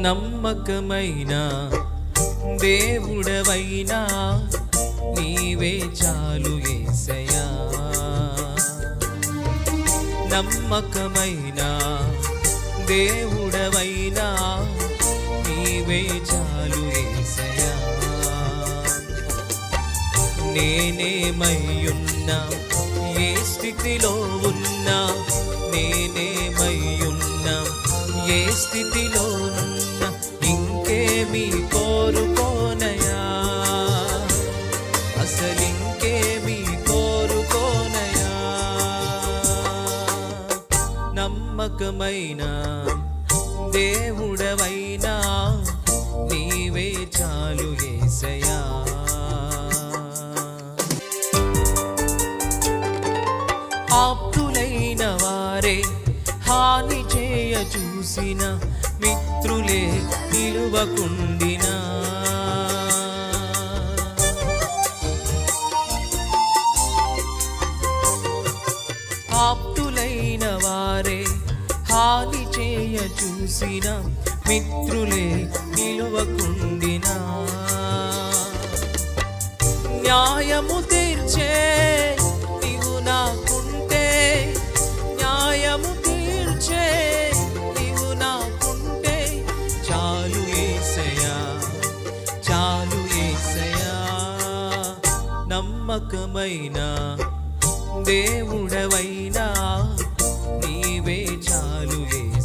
నమ్మకమైన దేవుడవైనా నీవే చాలు యేసయ్యా. నమ్మకమైన దేవుడవైనా నీవే చాలు యేసయ్యా. నేనేమయ్యున్నా ఏ స్థితిలో ఉన్నా, నేనేమయ్యున్నా ఏ స్థితిలో ఉన్నా, ఇంకేమీ కోరుకోనయా, అసలింకేమీ కోరుకోనయా. నమ్మకమైన దేవుడవైనా నీవే చాలు యేసయ్యా. ఆప్తులైన వారే హాని చేయ చూసిన, మిత్రులే నిలువకుండినా, ఆప్తులైన వారే హాని చేయ చూసిన, మిత్రులే నిలువకుండినా, న్యాయము తీర్చే నీవు నాకుంటే, న్యాయము తీర్చే నీవు నాకుంటే చాలు యేసయ్యా, చాలు యేసయ్యా. నమ్మకమైన దేవుడవైనా నీవే చాలు యేసయ్యా.